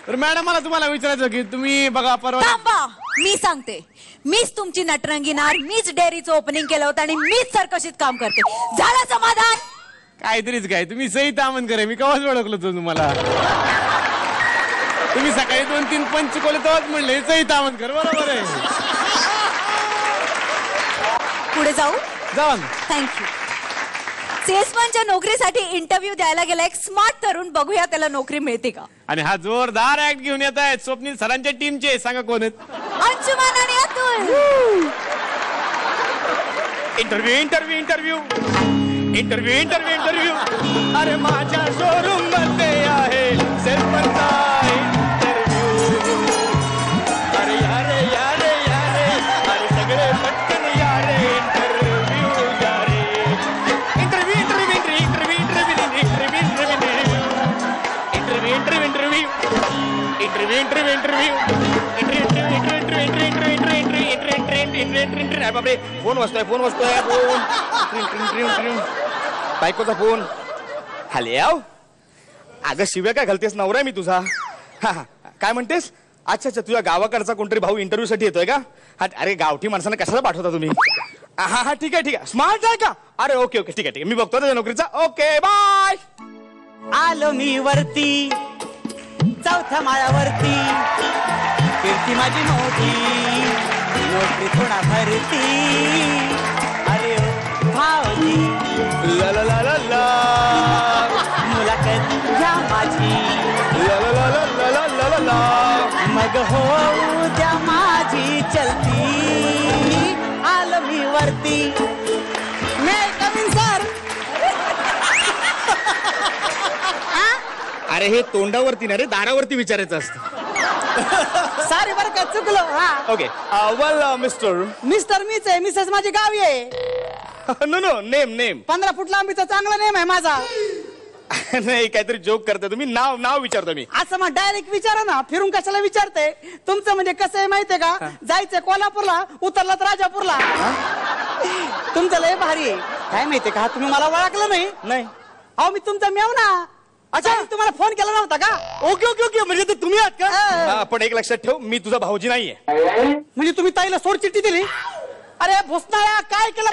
तर मॅडम मला तुम्हाला विचारायचं की तुम्ही बघा परवा थांबा, मी सांगते. मीच तुमची नटरंगीनार, मीच डेअरीचं ओपनिंग केलं होतं आणि मीच सर्कशीत काम करते. झालं समाधान? काहीतरीच काय तुम्ही सई तामनकर आहे. मी केव्हाच ओळखलो तो तुम्हाला. तुम्ही सकाळी 2-3 पंचकोले तेव्हाच म्हणले सई तामनकर. बरोबर आहे. पुढे जाऊ. जाऊ ना. थँक्यू. सेल्समॅनच्या नोकरीसाठी इंटरव्ह्यू द्यायला गेला एक स्मार्ट तरुण. बघूया त्याला नोकरी मिळते का. आणि हा जोरदार ऍक्ट घेऊन येत आहेत स्वप्नील सरांच्या टीमचे. सांगा कोण आहेत. अंशुमन आणि Atul. Interview interview interview interview interview interview. अरे माझ्या शोरूम मध्ये आहे सेल्समनचा इंटरव्ह्यू. अरे यारे यारे यारे अरे सगळे पटकन यारे इंटरव्ह्यू यारे. Interview interview interview interview interview interview interview interview interview interview. बापरे फोन वाजतोय फोन वाजतोय फोन. बायकोचा फोन. हॅलो. अगं शिव्या काय घालतेस. नवरा मी तुझा. काय म्हणतेस. अच्छा अच्छा तुझ्या गावाकडचा कोणतरी भाऊ इंटरव्ह्यू साठी येतोय का. अरे गावठी माणसांना कशाला पाठवता तुम्ही. हा हा ठीक आहे ठीक आहे. स्मार्ट आहे का. अरे ओके ओके ठीक आहे ठीक आहे. मी बघतो त्याच्या नोकरीचा. Okay bye. आलो मी वरती 4थ्या माळ्यावरती. कीर्ती माझी मोठी नोकरी थोडा भरती. अरे ओ भाऊजी ला ला ला ला ला. मुलाखत घ्या माझी. ला ला ला ला ला ला ला ला. मग होऊ द्या माझी चलती. आलो मी वरती. मे कमिंग सर. अरे हे तोंडावरती ना रे दारावरती विचारायचं असतं. सारी बरं का चुकलो. हा ओके वेल मिस्टर. मिस्टर मीच आहे. मिसेस माझी गावी आहे. नो नो नेम नेम. 15 फूट लांबीचा चांगला नेम आहे माझा. नाही काहीतरी जोक करता तुम्ही. नाव नाव विचारतो मी. असं मग डायरेक्ट विचारा ना. फिरून कशाला विचारते. तुमचं म्हणजे कसं आहे माहितीये का. जायचंय कोल्हापूरला उतरलात राजापूरला. तुमचं लय भारी आहे. काय माहितीये का तुम्ही मला ओळखलं नाही. नाही. अहो मी तुमचा मेवना. अच्छा तुम्हाला फोन केला नव्हता का. ओके ओके ओके म्हणजे ते तुम्ही आहात का. हा. पण एक लक्षात ठेव मी तुझा भाऊजी नाहीये. म्हणजे तुम्ही ताईला सोड चिठ्ठी दिली. अरे भुसनाळ्या काय केलं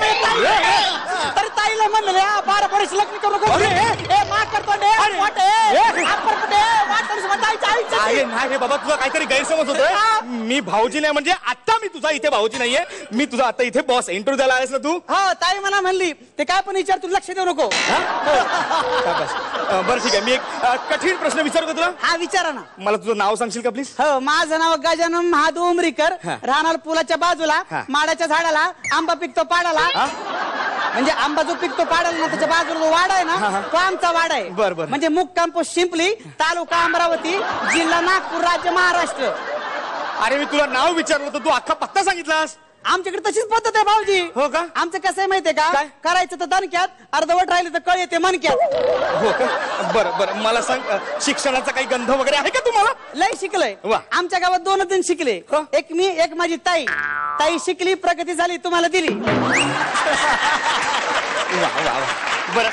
तरी ताईला म्हणलं 12 वर्ष लग्न करू नको. माफ करतो नाही बाबा तुझा काहीतरी गैरसमज होतोय. मी भाऊजी नाही म्हणजे आता मी तुझा इथे भाऊजी नाहीये. मी तुझा आता इथे बॉस. इंटरव्ह्यू द्यायला आहेस ना तू. हो ताई मला म्हणली ते काय पण विचार तू लक्ष देऊ नको. बरं ठीक आहे. मी एक कठीण प्रश्न विचारतो तुला. हा विचारा ना. मला तुझं नाव सांगशील का प्लीज. हो माझं नाव गजानन महादेव उमरीकर. राहणार पुलाच्या बाजूला माडाच्या झाडाला आंबा पिकतो पाडाला. म्हणजे आंबा जो पिकतो पाडाला ना त्याच्या बाजूला जो वाडा आहे ना तो आमचा वाडा आहे. बरोबर. म्हणजे मुक्काम पोस्ट शिंपली तालुका अमरावती जिल्हा नागपूर राज्य महाराष्ट्र. अरे मी तुला नाव विचारलं तर तू अख्खा पत्ता सांगितलास. आमच्याकडे तशीच पद्धत आहे भाऊजी. हो का. आमचं कसं आहे माहितीये का. करायचं तर दणक्यात अर्धवट राहिले तर कळ येते मनक्यात. हो का. बरं बरं मला सांग शिक्षणाचा काही गंध वगैरे आहे का तुम्हाला. लय शिकलंय. वा. आमच्या गावात 2 जण शिकले. एक मी एक माझी ताई. ताई शिकली प्रगती झाली तुम्हाला दिली. वा वा वा. बरं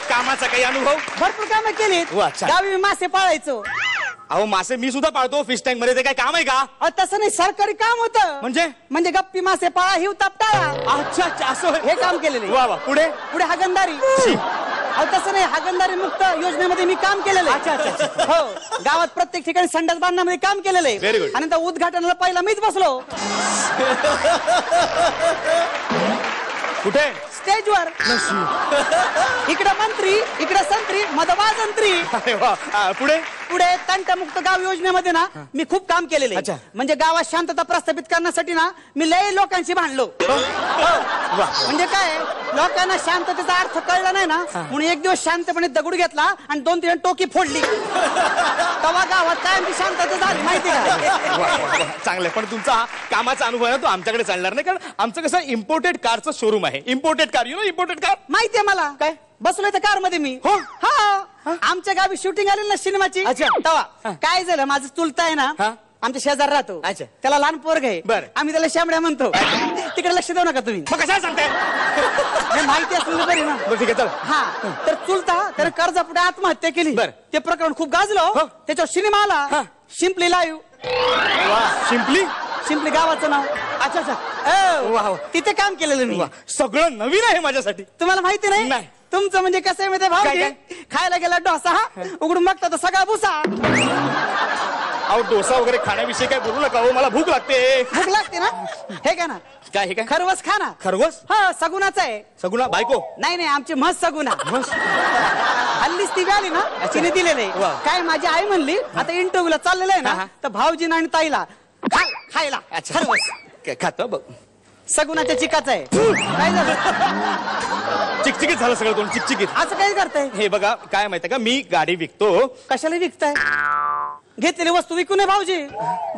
कामाचा काही अनुभव. भरपूर कामं केली. वा, छान. गावी मासे पाळायचो. अहो मासे मी सुद्धा पाळतो फिश टँक मध्ये. ते काय काम आहे का. तसं नाही सरकारी काम होतं. म्हणजे गप्पी मासे पाळा हिव तापटाळा. अच्छा अच्छा असं हे काम केलेले. वा वा. पुढे पुढे हागंदारी. तसं नाही हागंदारी मुक्त योजनेमध्ये मी काम केलेलं आहे. अच्छा अच्छा. हो गावात प्रत्येक ठिकाणी संडास बांधण्यामध्ये काम केलेलं आहे. Very good. आणि त्या उद्घाटनाला पहिला मीच बसलो. कुठे. स्टेजवर. इकडे मंत्री इकडे संत्री मधवाजंत्री. अरे वा. पुढे पुढे तंटमुक्त गाव योजनेमध्ये ना मी खूप काम केलेले. अच्छा. म्हणजे गावात शांतता प्रस्थापित करण्यासाठी ना मी लय लोकांशी भांडलो. म्हणजे काय लोकांना शांततेचा अर्थ कळला नाही ना म्हणून एक दिवस शांतपणे दगड घेतला आणि 2-3 टोकी फोडली. तेव्हा गावात कायमची शांतता झाली माहिती का. चांगलं. पण तुमचा कामाचा अनुभव आहे ना तो आमच्याकडे चालणार नाही. कारण आमचं कसं इम्पोर्टेड कारचं शोरूम आहे. Imported car. You know imported car. माहितीये मला. काय बसलोय त्या कार मध्ये मी. हो. हा आमच्या गावी शूटिंग आली ना सिनेमाची. तेव्हा काय झालं माझं चुलता आहे ना आमच्या शेजार राहतो. अच्छा. त्याला लहान पोरग आहे. बरं. आम्ही त्याला शामड्या म्हणतो. तिकडे लक्ष देऊ नका तुम्ही. मग कशाला सांगताय. हे माहिती असलेलं बरी ना. ठीक आहे चल. हा तर चुलता त्याने कर्जापुढे आत्महत्या केली. बरं. ते प्रकरण खूप गाजलं. त्याच्यावर सिनेमा आला. Simply live. वा सिम्पली. सिम्पली गावाचं नाव. अच्छा अच्छा. वा, वा. तिथे काम केलेलं मी. वा, सगळं नवीन आहे माझ्यासाठी. तुम्हाला माहिती नाही? नाही. तुमचं म्हणजे कसं आहे माहिती काय, भाऊ, खायला गेला डोसा उघडून बघता तर सगळा भुसा. अहो डोसा वगैरे खाण्याविषयी काय बोलू नका हो, मला भूक लागते. भूक लागते ना? हे का ना काय हे काय खरवस खा ना. खरवस? हा सगुणाचा आहे. सगुणा बायको? नाही नाही आमची म्हस सगुणा. म्हस? हल्लीच ती आली ना तिने दिलेले. वा. काय माझी आई म्हणली आता इंटरव्ह्यूला चाललेलं आहे हा, ना हा. तर भाऊजीना आणि ताईला खायला अच्छा खरवस काय खातो बघ. सगुणाच्या चिकाचा आहे. काय झालं चिकचिकीत झालं सगळं तोंड चिकचिकीत. असं काय करताय? हे बघा काय माहितीये का मी गाडी विकतो. कशाला विकताय? घेतलेली वस्तू विकू नये भाऊजी.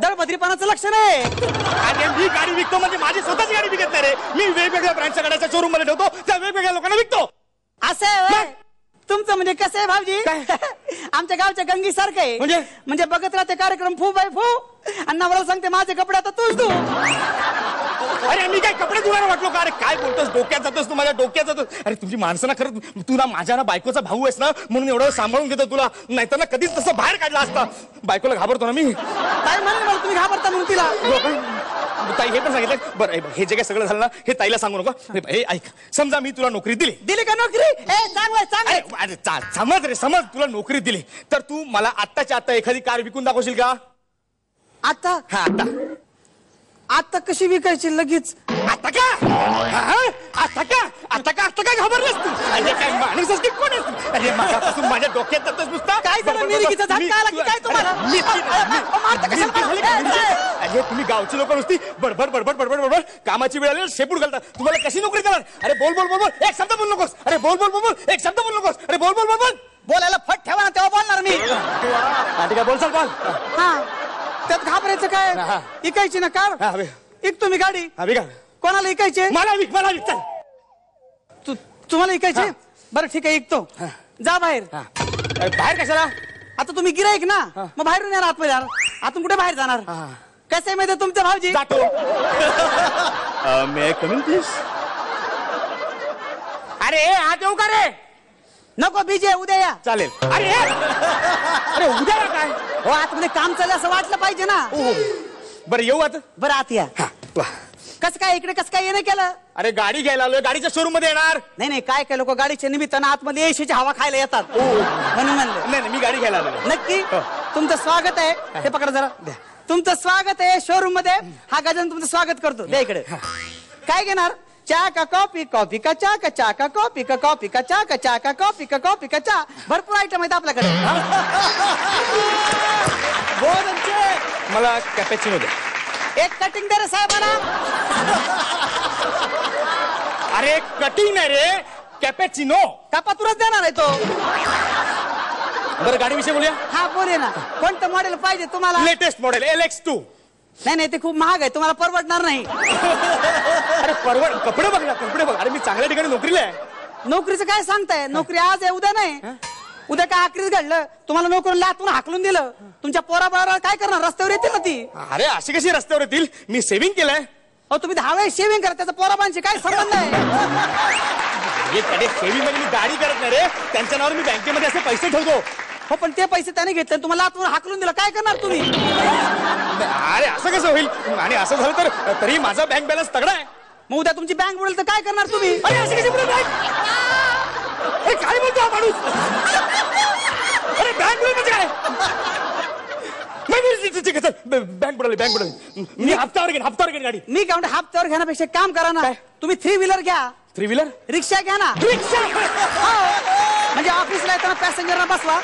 दळभद्रीपणाचं लक्षण आहे. अरे मी गाडी विकतो म्हणजे माझी स्वतःची गाडी विकत नाही रे. मी वेगवेगळ्या ब्रँडच्या गाड्याच्या शोरूम मध्ये ठेवतो त्या वेगवेगळ्या लोकांना विकतो. असं आहे होय? तुमचं म्हणजे कसं आहे भाऊजी? काय? आमच्या गावच्या गंगी सारखं आहे. म्हणजे बघत राहते कार्यक्रम फू बाय फू आणि नवरा सांगते माझे कपडे आता तूच तू. अरे मी काय कपडे धुवायला वाटलो का? अरे काय बोलतोस? डोक्यात जातोस तू माझ्या डोक्यात जातोस. अरे तुमची माणसं ना खरं तू ना माझ्या ना बायकोचा भाऊ आहेस ना म्हणून एवढं सांभाळून घेतो तुला. नाहीतर ना कधीच तसं बाहेर काढला असता. बायकोला घाबरतो ना मी. काय म्हणलं मला तुम्ही घाबरता म्हणून तिला? ताई हे पण सांगितलं बरं हे जे काही सगळं झालं ना हे ताईला सांगू नको. हे ऐक समजा मी तुला नोकरी दिली का नोकरी? चांगलं चांगलं. अरे समज रे समज तुला नोकरी दिली तर तू मला आत्ताच्या आत्ता एखादी कार विकून दाखवशील का? आता हा आता कशी विकायची लगेच? आता का? आता का घाबरलास तू? अरे काय माणूस असते कोण आहेस तू? अरे माझ्यापासून माझ्या डोक्यात जातोस नुसता. काय झालं? मिरगीचा झटका आला की काय तुम्हाला? मारता कशाला? अरे तुम्ही गावची लोक नुसती बडबड बडबड बडबड बडबड कामाची वेळ आली शेपूट घालतात. तुम्हाला कशी नोकरी देणार? अरे बोल बोल बोल बोल एक शब्द बोल नकोस. अरे बोल बोल बोल बोल एक शब्द बोल नकोस. अरे बोल बोल बोल बोल. बोलायला फट ठेवा ना तेव्हा बोलणार मी. ठीक आहे बोल चल बोल. हा त्यात घाबरायचं काय? हा. इकायची ना कार? इक तुम्ही गाडी का कोणाला इकायचे? मला विक चल. तुम्हाला इकायचे? बरं ठीक आहे इकतो. जा बाहेर. बाहेर कशाला? आता तुम्ही गिराईक ना मग बाहेरून येणार आतमध्ये येणार. आतून कुठे बाहेर जाणार? कसं आहे माहिती तुमच्या भाऊजी? जातो. मे कम इन प्लीज. अरे आज येऊ का रे? नको बीजे उद्या या. चालेल. अरे अरे उद्या काय? हो आतमध्ये काम चाललं असं वाटलं पाहिजे ना. बरं येऊ आता. बरं आत या. कसं काय इकडे कसं काय येणं केलं? अरे गाडी घ्यायला आलोय गाडीच्या शोरूम मध्ये येणार. नाही नाही काय काय लोक गाडीच्या निमित्तानं आतमध्ये एसीची हवा खायला येतात म्हणून म्हणलं. नाही मी गाडी घ्यायला आलोय. नक्की तुमचं स्वागत आहे. हे पकडा जरा. तुमचं स्वागत आहे शोरूम मध्ये. हा गजानन तुमचं स्वागत करतो. द्या इकडे. काय घेणार? चा का कॉफी कॉफी का चा का चा का कॉफी का कॉफी का चा का चा का कॉफी का कॉफी का चा. भरपूर आयटम आहेत आपल्याकडे. मला कॅपॅचिनो द्या. एक कटिंग दे रे साहेबांना. अरे कटिंग नाही रे कॅपॅचिनो. कपातुरच देणार आहे तो. बरं गाडी विषयी बोलूया. हा बोले ना. कोणतं मॉडेल पाहिजे तुम्हाला? Latest model LX2. नाही नाही ते खूप महाग आहे तुम्हाला परवडणार नाही. अरे कपडे बघ ना कपडे बघ. अरे मी चांगल्या ठिकाणी नोकरीला आहे. नोकरीचं काय सांगताय? नोकरी आज आहे उद्या नाही. उद्या काय आखरीच घडलं तुम्हाला नोकरी लातून हाकलून दिलं तुमच्या पोराबाळाला काय करणार? रस्त्यावर येतील ना ती. अरे अशी कशी रस्त्यावर येतील? मी सेव्हिंग केलंय. अहो तुम्ही 10 वेळेस शेविंग करा त्याचा पोराबांशी काय संबंध आहे? सेव्हिंग म्हणजे मी गाडी करत नाही रे. त्यांच्या नावावर मी बँकेमध्ये असे पैसे ठेवतो. हो पण ते पैसे त्याने घेतले तुम्हाला लातून हाकलून दिलं काय करणार तुम्ही? अरे असं कसं होईल? आणि असं झालं तर तरी माझा बँक बॅलन्स तगडा आहे. मग उद्या तुमची बँक बुडेल तर काय करणार तुम्ही? अरे अशी कशी बुडेल बँक? अरे काय म्हणतो हा माणूस? अरे बँक बुडेल म्हणजे काय? बँक बुडाली. मी हप्त्यावर घेईन गाडी. मी काय म्हणतो हप्त्यावर घेण्यापेक्षा काम करा ना. तुम्ही 3 व्हीलर घ्या. 3 व्हीलर रिक्षा घ्या ना. रिक्षा म्हणजे ऑफिसला येताना पॅसेंजरना बसवा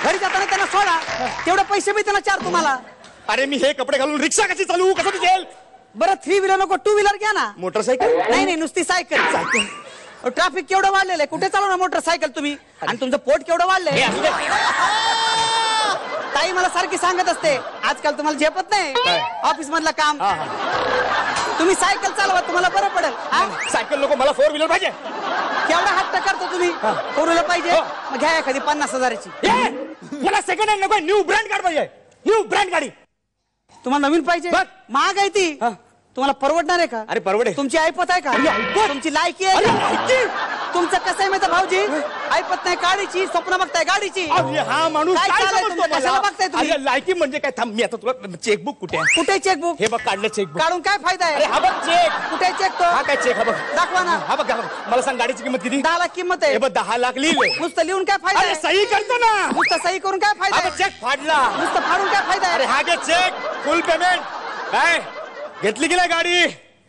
घरी जाताना त्यांना सोडा. तेवढे पैसे बी त्यांना 4 तुम्हाला. अरे मी हे कपडे घालून रिक्षा कशी चालू कसं दिसेल? बरं 3 व्हीलर नको 2 व्हीलर घ्या ना. मोटरसायकल? नाही नाही नुसती सायकल. ट्रॅफिक केवढं वाढलेलं आहे कुठे चालवणार मोटरसायकल तुम्ही? आणि तुमचं पोट केवढं वाढलंय? ताई मला सारखी सांगत असते आजकाल तुम्हाला झेपत नाही ऑफिस मधलं काम. तुम्ही सायकल चालवा तुम्हाला बरं पडेल. सायकल नको मला 4 व्हीलर पाहिजे. केवढा हट्ट करतो तुम्ही? 4 व्हीलर पाहिजे मग घ्या एखादी 50,000ची. मला सेकंड हँड नको न्यू ब्रँड कार पाहिजे. न्यू ब्रँड गाडी. तुम्हाला नवीन पाहिजे? महाग आहे ती. तुम्हाला परवडणार आहे का? अरे परवडे. तुमची ऐपत आहे का? तुमची लायकी आहे? तुमचं कसं आहे माहिती भाऊजी, ऐपत नाही काडीची, स्वप्न बघताय गाडीची. अरे हा माणूस काय काय चाललंय समजतो तुमचं? कशाला मला? बघताय तुम्ही? अरे लायकी म्हणजे काय? थांब, मी आता तुला चेकबुक कुठे आहे? कुठे चेकबुक? हे बघ, काढलं चेकबुक. काढून काय फायदा अरे आहे? हा बघ चेक. कुठे चेक तो? हा काय चेक? हा बघ, दाखवा ना. हा बघ, हा बघ. मला सांग, गाडीची किंमत किती? 10 लाख किंमत हे आहे. बघ, 10 लाख लिहिले. नुसतं लिहून काय फायदा अरे आहे? सही करतो ना. नुसतं सही करून काय फायदा हा आहे? बघ, चेक फाडला. नुसतं फाडून काय फायदा अरे आहे? हा घे चेक, फुल पेमेंट. काय घेतली की नाही गाडी?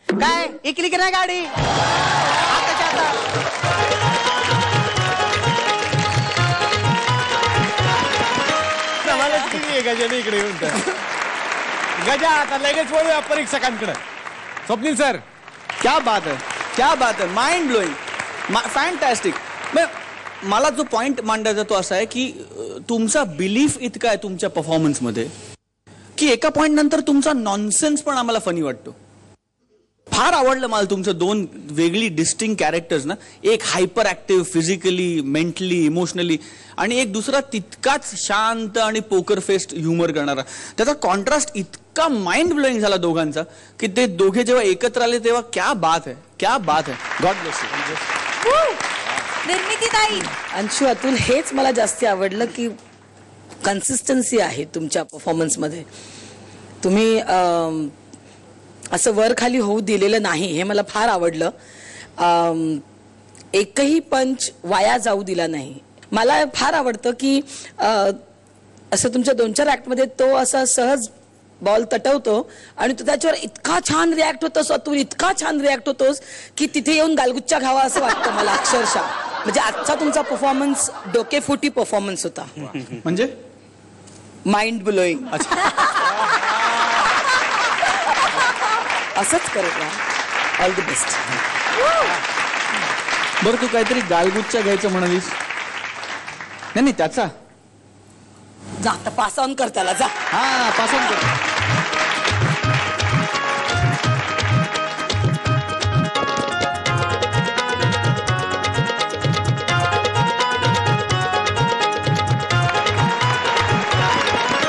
काय इकली की नाही गाडी? आताच्या आता. गजाने इकडे येऊन गजा आता लगेच वळूया परीक्षकांकडे. स्वप्नील सर, क्या बात है, क्या बात है, माइंड ब्लोइंग, फॅन्टॅस्टिक. मला जो पॉइंट मांडायचा तो असा आहे की तुमचा बिलीफ इतका आहे तुमच्या परफॉर्मन्समध्ये की एका पॉइंट नंतर तुमचा नॉनसेन्स पण आम्हाला फनी वाटतो. फार आवडलं मला तुमचं 2 वेगळी डिस्टिंक्ट कॅरेक्टर्स ना. एक hyper active physically, mentally, emotionally, आणि एक दुसरा तितकाच शांत आणि पोकर फेस्ट ह्युमर करणारा. त्याचा कॉन्ट्रास्ट इतका माइंड ब्लोईंग झाला दोघांचा की ते दोघे जेव्हा एकत्र आले तेव्हा क्या बात है, क्या बात है. God bless you. निर्मितीताई, अंशू, अतुल, हेच मला जास्ती आवडलं की कन्सिस्टन्सी आहे तुमच्या परफॉर्मन्समध्ये. तुम्ही असं वर खाली होऊ दिलेलं नाही, हे मला फार आवडलं. एकही पंच वाया जाऊ दिला नाही. मला फार आवडतं की असं तुमच्या 2-4 ऍक्टमध्ये तो असा सहज बॉल तटवतो आणि तू त्याच्यावर इतका छान रिॲक्ट होतोस अतुल, इतका छान रिॲक्ट होतोस की तिथे येऊन गालगुच्चा घावा असं वाटतं मला अक्षरशः. म्हणजे आजचा तुमचा परफॉर्मन्स डोकेफोटी परफॉर्मन्स होता. म्हणजे माइंड ब्लोईंग. असंच करत राहा. All the best. बरं, तू काहीतरी गालगुच्चा घ्यायचं म्हणालीस. नाही त्याचा. जा आता पास ऑन कर त्याला, जा. हा, पासून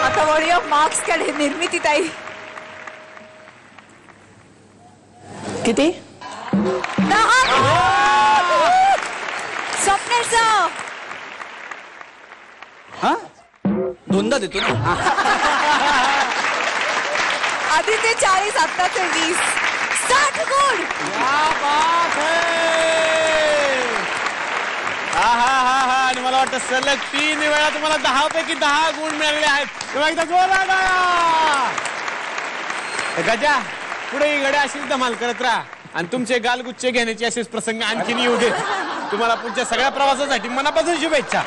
आता वळूया मार्क्स कडे. निर्मितीताई, किती? 10. स्वप्नील सर, हा, 2दा देतो ना. आधी ते 40, आता ते 20. 60 गुण. हा. आणि मला वाटतं सलग 3 वेळा तुम्हाला 10 पैकी 10 गुण मिळालेले आहेत. तेव्हा एकदा जोरदार टाळ्या. गजा, पुढे ही गड्या अशीच धमाल करत राहा आणि तुमचे गालगुच्चे घेण्याचे असेच प्रसंग आणखीन येऊ दे. तुम्हाला पुढच्या सगळ्या प्रवासासाठी मनापासून शुभेच्छा.